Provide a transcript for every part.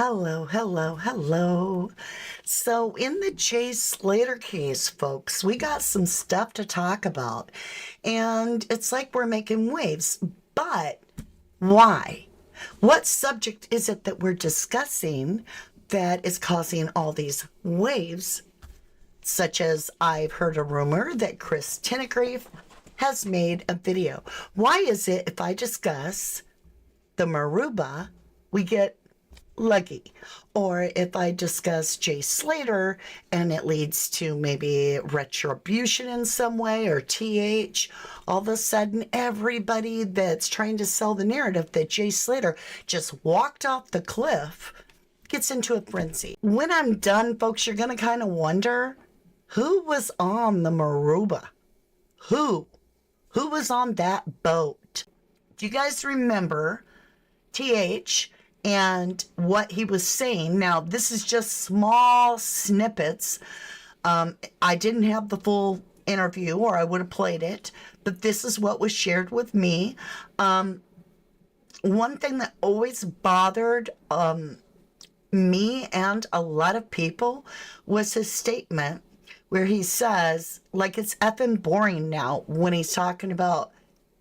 Hello, hello, hello. So, in the Jay Slater case, folks, we got some stuff to talk about. And it's like we're making waves. But why? What subject is it that we're discussing that is causing all these waves? Such as I've heard a rumor that Chris Tenegrief has made a video. Why is it if I discuss the Maruba, we get Lucky? Or if I discuss Jay Slater and it leads to maybe retribution in some way, or TH, all of a sudden everybody that's trying to sell the narrative that Jay Slater just walked off the cliff gets into a frenzy. When I'm done, folks, you're going to kind of wonder who was on the Maruba? Who was on that boat? Do you guys remember TH and what he was saying? Now, this is just small snippets. I didn't have the full interview or I would have played it, but this is what was shared with me. One thing that always bothered me and a lot of people was his statement where he says, like, it's effing boring now when he's talking about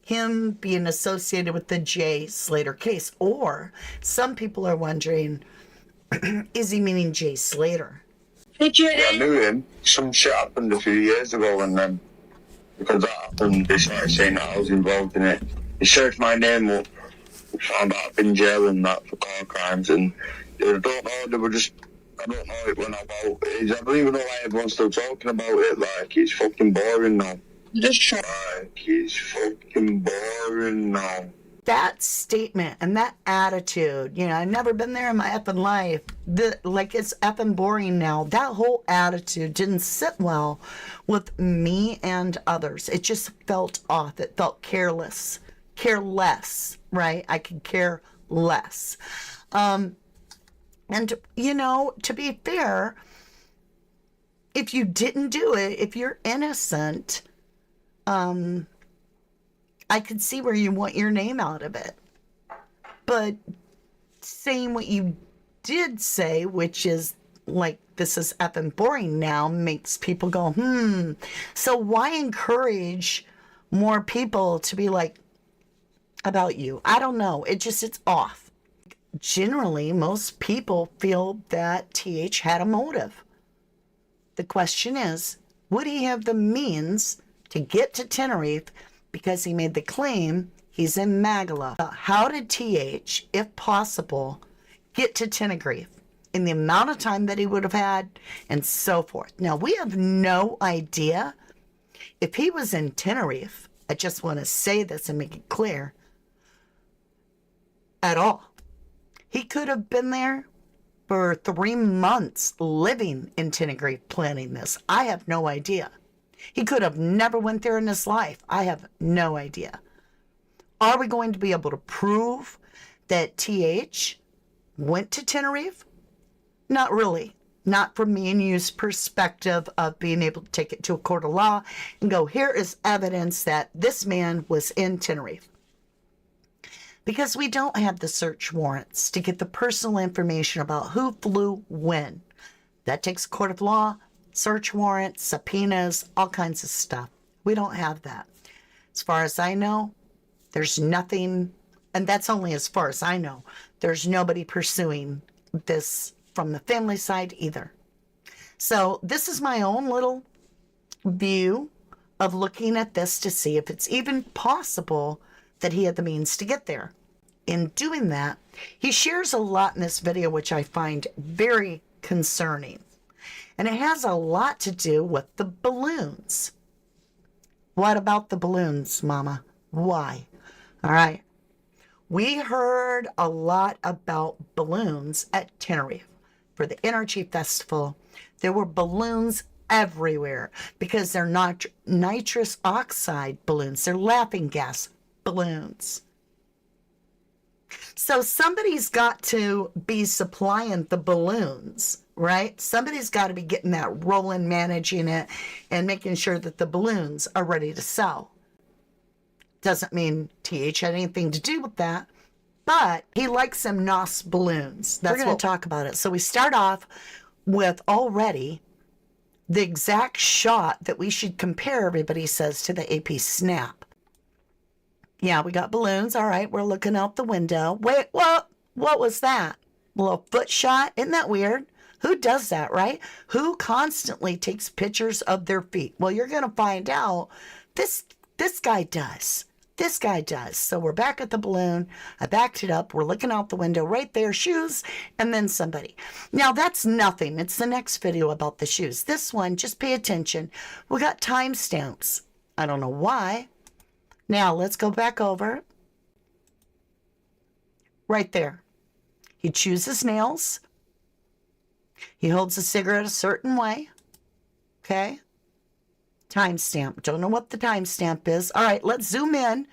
him being associated with the Jay Slater case. Or some people are wondering, is he meaning Jay Slater? Yeah, I knew him. Some shit happened a few years ago, and then because that happened, they started saying that I was involved in it. They searched my name up, found out I've been in jail and that for car crimes, and they don't know, they were just, I don't know, it went about. I don't even know why everyone's still talking about it. Like, it's fucking boring now. Just shut up. Like, it's fucking boring now. That statement and that attitude, I've never been there in my effing life. Like, it's effing boring now. That whole attitude didn't sit well with me and others. It just felt off. It felt careless, right? I could care less. And, to be fair, if you didn't do it, if you're innocent, I could see where you want your name out of it. But saying what you did say, which is like, this is effing boring now, makes people go, So why encourage more people to be like, about you? I don't know. It's off. Generally, most people feel that TH had a motive. The question is, would he have the means to get to Tenerife because he made the claim he's in Magala? How did TH, if possible, get to Tenerife in the amount of time that he would have had, and so forth? Now, we have no idea if he was in Tenerife. I just want to say this and make it clear. At all. He could have been there for 3 months living in Tenerife planning this. I have no idea. He could have never went there in his life. I have no idea. Are we going to be able to prove that TH went to Tenerife? Not really. Not from me and you's perspective of being able to take it to a court of law and go, here is evidence that this man was in Tenerife. Because we don't have the search warrants to get the personal information about who flew when. That takes a court of law, search warrants, subpoenas, all kinds of stuff. We don't have that. As far as I know, there's nothing, and that's only as far as I know. There's nobody pursuing this from the family side either. So this is my own little view of looking at this to see if it's even possible that he had the means to get there. In doing that, he shares a lot in this video, which I find very concerning. And it has a lot to do with the balloons. What about the balloons, Mama? Why? All right. We heard a lot about balloons at Tenerife for the Energy Festival. There were balloons everywhere because they're not nitrous oxide balloons. They're laughing gas balloons. So somebody's got to be supplying the balloons, right? Somebody's got to be getting that rolling, managing it, and making sure that the balloons are ready to sell. Doesn't mean TH had anything to do with that, But he likes some NOS balloons. We're going to talk about it. So we start off with already the exact shot that we should compare, everybody says, to the AP Snap. Yeah, we got balloons. All right, we're looking out the window. Wait, what was that? A little foot shot? Isn't that weird? Who does that, right? Who constantly takes pictures of their feet? Well, you're going to find out this guy does. This guy does. So we're back at the balloon. I backed it up. We're looking out the window right there. Shoes, and then somebody. Now, that's nothing. It's the next video about the shoes. This one, just pay attention. We got timestamps. I don't know why. Now, let's go back over. Right there. He chews his nails. He holds a cigarette a certain way. Okay? Timestamp. Don't know what the timestamp is. All right, let's zoom in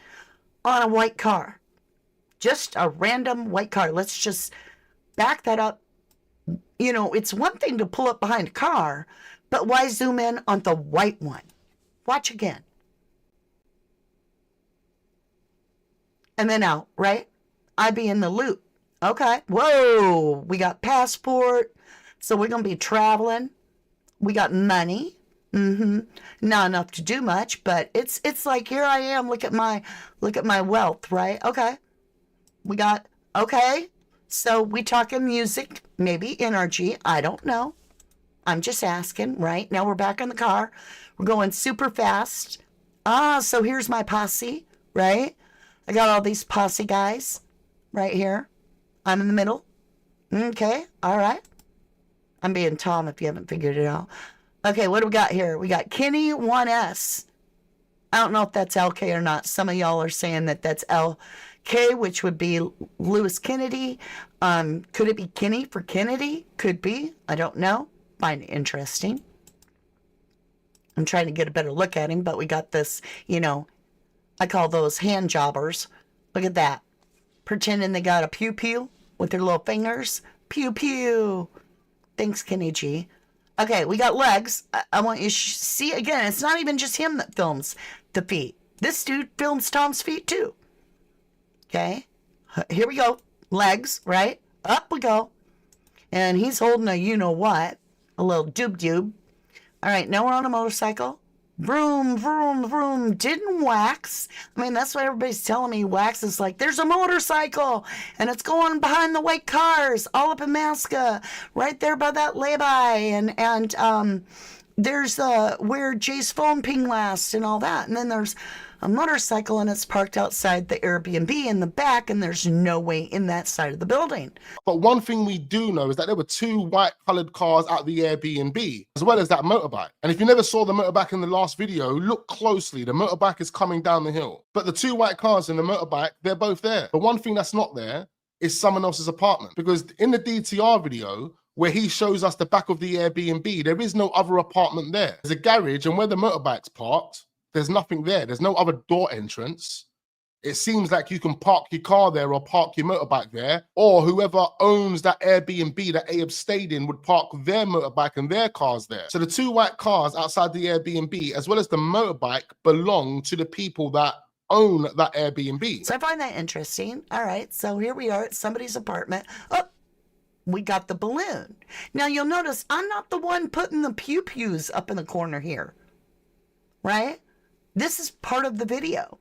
on a white car. Just a random white car. Let's just back that up. You know, it's one thing to pull up behind a car, but why zoom in on the white one? Watch again. And then out, right? I'd be in the loop. Okay. Whoa. We got passport. So we're going to be traveling. We got money. Not enough to do much, but it's like, here I am. Look at my wealth, right? Okay. We got, okay. So we talking music, maybe NRG. I don't know. I'm just asking, right? Now we're back in the car. We're going super fast. So here's my posse, right? I got all these posse guys right here. I'm in the middle. Okay. All right. I'm being Tom if you haven't figured it out. Okay, what do we got here? We got Kenny 1S. I don't know if that's LK or not. Some of y'all are saying that that's LK, which would be Lewis Kennedy. Could it be Kenny for Kennedy? Could be. I don't know. Find it interesting. I'm trying to get a better look at him, but we got this, you know, I call those hand jobbers. Look at that. Pretending they got a pew-pew with their little fingers. Pew-pew. Thanks, Kenny G. Okay, we got legs. I want you to see, again, it's not even just him that films the feet. This dude films Tom's feet, too. Okay, here we go. Legs, right? Up we go. And he's holding a you-know-what, a little doob-doob. All right, now we're on a motorcycle. Vroom, vroom, vroom. Didn't wax. I mean, that's what everybody's telling me. Wax is like, there's a motorcycle, and it's going behind the white cars, all up in Masca, right there by that lay-by, and there's where Jay's phone ping lasts and all that. And then there's a motorcycle, and it's parked outside the Airbnb in the back, and there's no way in that side of the building. But one thing we do know is that there were 2 white-coloured cars at the Airbnb, as well as that motorbike. And if you never saw the motorbike in the last video, look closely. The motorbike is coming down the hill. But the 2 white cars and the motorbike, they're both there. But one thing that's not there is someone else's apartment. Because in the DTR video, where he shows us the back of the Airbnb, there is no other apartment there. There's a garage, and where the motorbike's parked, there's nothing there. There's no other door entrance. It seems like you can park your car there or park your motorbike there, or whoever owns that Airbnb that Abe stayed in would park their motorbike and their cars there. So the 2 white cars outside the Airbnb, as well as the motorbike, belong to the people that own that Airbnb. So I find that interesting. All right, so here we are at somebody's apartment. Oh, we got the balloon. Now you'll notice I'm not the one putting the pew-pews up in the corner here, right? This is part of the video.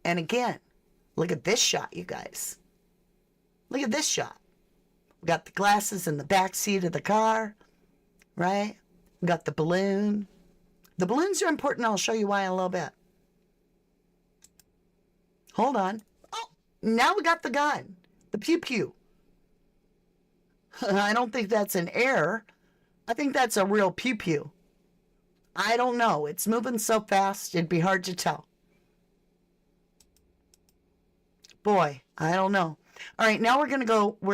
And again, look at this shot, you guys. Look at this shot. We got the glasses in the back seat of the car, right? We got the balloon. The balloons are important. I'll show you why in a little bit. Hold on. Oh, now we got the gun, the pew-pew. I don't think that's an error. I think that's a real pew-pew. I don't know. It's moving so fast, it'd be hard to tell. Boy, I don't know. All right, now we're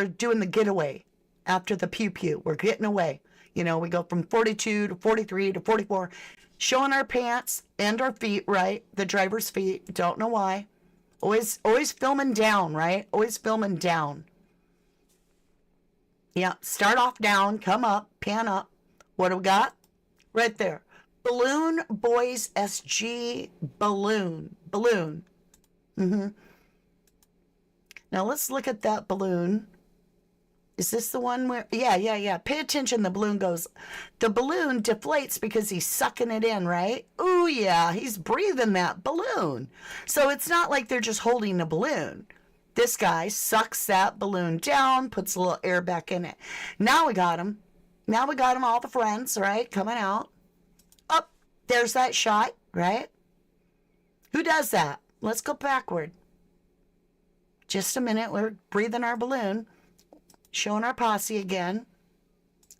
doing the getaway after the pew-pew. We're getting away. You know, we go from 42 to 43 to 44, showing our pants and our feet, right? The driver's feet. Don't know why. Always filming down, right? Always filming down. Yeah, start off down, come up, pan up. What do we got? Right there. Balloon Boys SG balloon. Now let's look at that balloon. Is this the one where, yeah. Pay attention, the balloon deflates because he's sucking it in, right? Oh yeah, he's breathing that balloon. So it's not like they're just holding a balloon. This guy sucks that balloon down, puts a little air back in it. Now we got him. Now we got him, all the friends, right, coming out. Oh, there's that shot, right? Who does that? Let's go backward. Just a minute, we're breathing our balloon. Showing our posse again.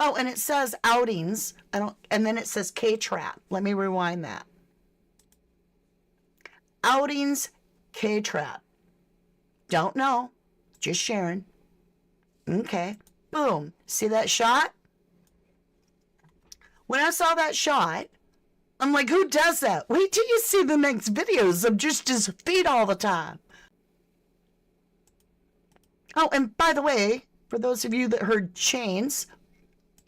Oh, and it says outings. And then it says K-Trap. Let me rewind that. Outings, K-Trap. Don't know. Just sharing. Okay. Boom. See that shot? When I saw that shot, I'm like, who does that? Wait till you see the next videos of just his feet all the time. Oh, and by the way, for those of you that heard chains,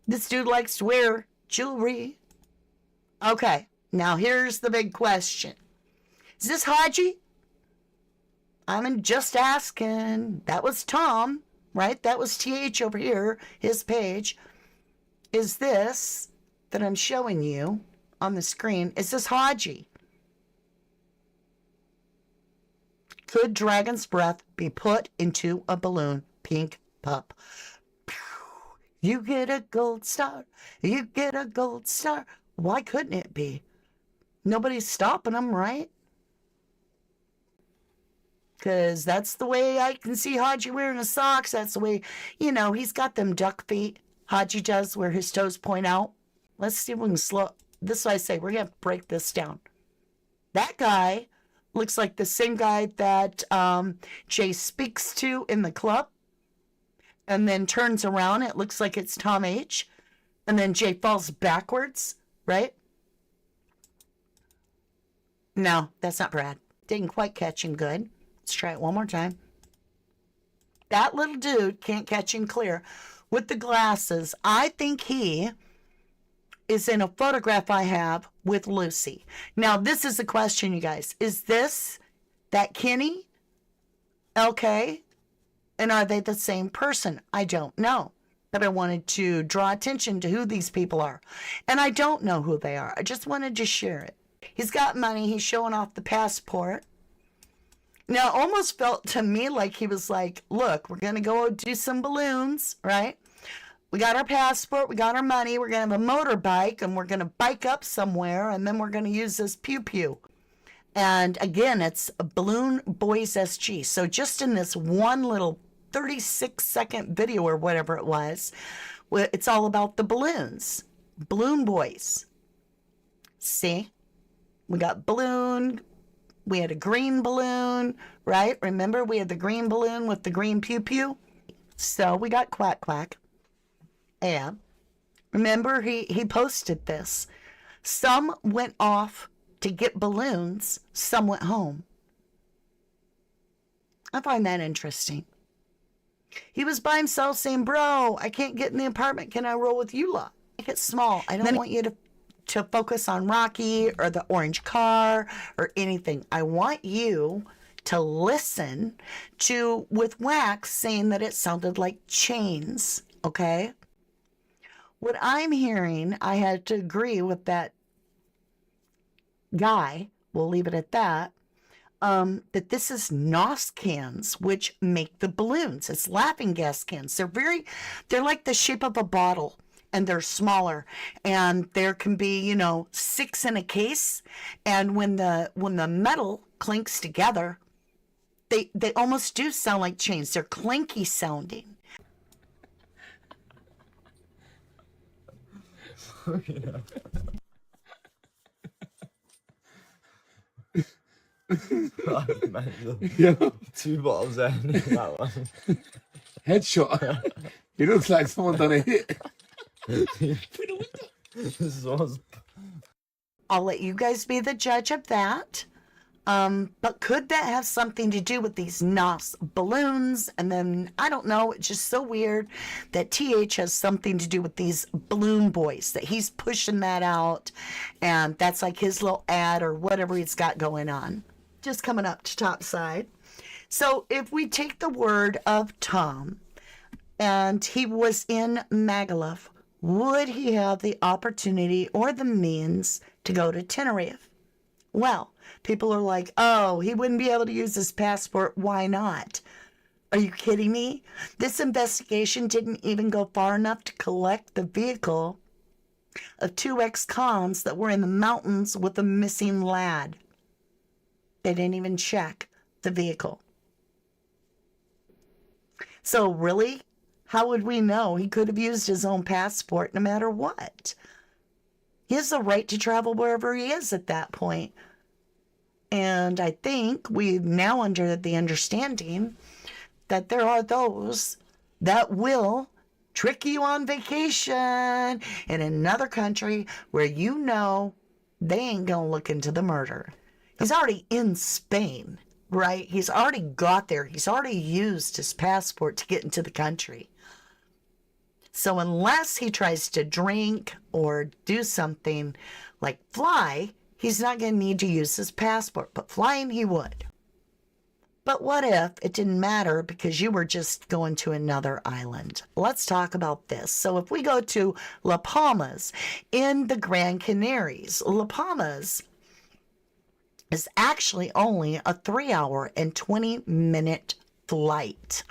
this dude likes to wear jewelry. Okay, now here's the big question. Is this Haji? I'm just asking. That was Tom, right? That was TH over here, his page. Is this that I'm showing you on the screen, is this Haji? Could Dragon's Breath be put into a balloon? Pink pup. You get a gold star. You get a gold star. Why couldn't it be? Nobody's stopping him, right? Because that's the way I can see Haji wearing his socks. That's the way, you know, he's got them duck feet. Haji does, where his toes point out. Let's see if we can slow. This is what I say. We're going to break this down. That guy looks like the same guy that Jay speaks to in the club. And then turns around. It looks like it's Tom H. And then Jay falls backwards, right? No, that's not Brad. Didn't quite catch him good. Let's try it one more time. That little dude can't catch him clear with the glasses. I think he is in a photograph I have with Lucy. Now, this is the question, you guys. Is this that Kenny? LK? And are they the same person? I don't know. But I wanted to draw attention to who these people are. And I don't know who they are. I just wanted to share it. He's got money. He's showing off the passport. Now, it almost felt to me like he was like, look, we're going to go do some balloons, right? We got our passport. We got our money. We're going to have a motorbike. And we're going to bike up somewhere. And then we're going to use this pew-pew. And again, it's a Balloon Boys SG. So just in this one little 36-second video or whatever it was, it's all about the balloons. Balloon Boys. See? We got balloon. We had a green balloon, right? Remember, we had the green balloon with the green pew-pew? So we got Quack Quack. And remember, he posted this. Some went off to get balloons. Some went home. I find that interesting. He was by himself saying, bro, I can't get in the apartment. Can I roll with you lot? Make it small. I don't want you to focus on Rocky or the orange car or anything. I want you to listen to with Wax saying that it sounded like chains, okay? What I'm hearing, I had to agree with that guy, we'll leave it at that, that this is NOS cans, which make the balloons. It's laughing gas cans. They're like the shape of a bottle, and they're smaller, and there can be, 6 in a case. And when the metal clinks together, they almost do sound like chains. They're clinky sounding. Yeah. 2 bottles there. That one. Headshot. He looks like someone done a hit. This was... I'll let you guys be the judge of that. But could that have something to do with these NOS balloons? And then, I don't know, it's just so weird that TH has something to do with these Balloon Boys, that he's pushing that out, and that's like his little ad or whatever he's got going on. Just coming up to top side. So if we take the word of Tom and he was in Magaluf, would he have the opportunity or the means to go to Tenerife? Well, people are like, oh, he wouldn't be able to use his passport. Why not? Are you kidding me? This investigation didn't even go far enough to collect the vehicle of two ex-cons that were in the mountains with a missing lad. They didn't even check the vehicle. So really, how would we know? He could have used his own passport no matter what. He has the right to travel wherever he is at that point. And I think we've now under the understanding that there are those that will trick you on vacation in another country where you know they ain't gonna look into the murder. He's already in Spain, right? He's already got there. He's already used his passport to get into the country. So unless he tries to drink or do something like fly, he's not going to need to use his passport. But flying, he would. But what if it didn't matter because you were just going to another island? Let's talk about this. So if we go to La Palmas in the Grand Canaries, La Palmas is actually only a 3-hour and 20-minute flight.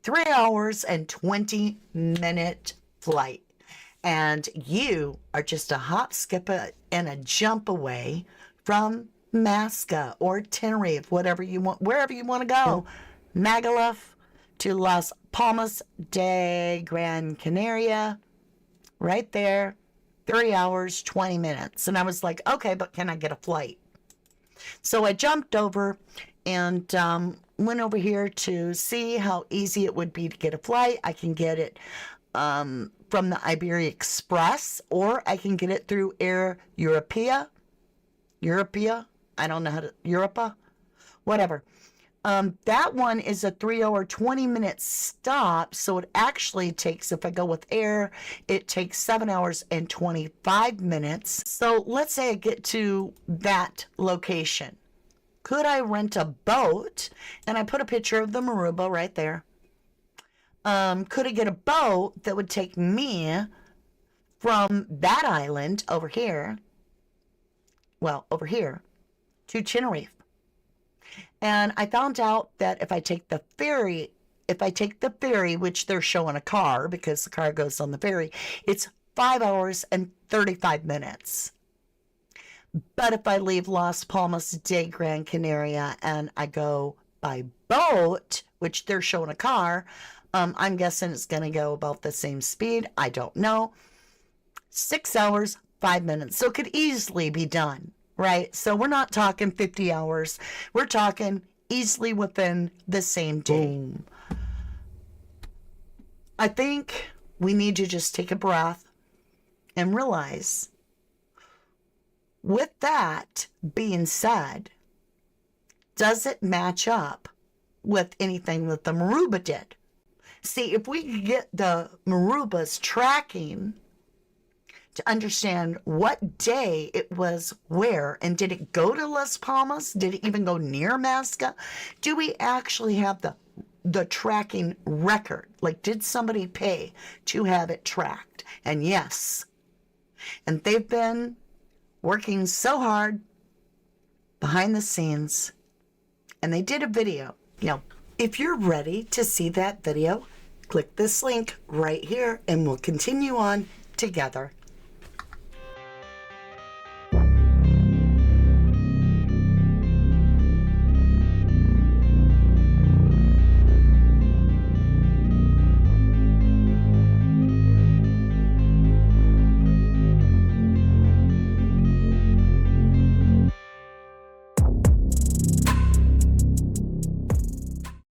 3 hours and 20-minute flight. And you are just a hop, skip, and a jump away from Masca or Tenerife, whatever you want, wherever you want to go. Magaluf to Las Palmas de Gran Canaria, right there, 3 hours, 20 minutes. And I was like, okay, but can I get a flight? So I jumped over and went over here to see how easy it would be to get a flight. I can get it from the Iberia Express, or I can get it through Air Europea. I don't know how to, Europa? Whatever. That one is a 3-hour, 20-minute stop. So it actually takes, if I go with air, it takes 7 hours and 25 minutes. So let's say I get to that location. Could I rent a boat? And I put a picture of the Maruba right there. Could I get a boat that would take me from that island over here, to Tenerife? And I found out that if I take the ferry, which they're showing a car because the car goes on the ferry, it's 5 hours and 35 minutes. But if I leave Las Palmas de Gran Canaria and I go by boat, which they're showing a car, I'm guessing it's going to go about the same speed. I don't know. 6 hours, 5 minutes. So it could easily be done, right? So we're not talking 50 hours. We're talking easily within the same day. Boom. I think we need to just take a breath and realize, with that being said, does it match up with anything that the Maruba did? See, if we could get the Maruba's tracking to understand what day it was where, and did it go to Las Palmas? Did it even go near Masca? Do we actually have the tracking record? Like, did somebody pay to have it tracked? And yes. And they've been working so hard behind the scenes. And they did a video. If you're ready to see that video, click this link right here and we'll continue on together.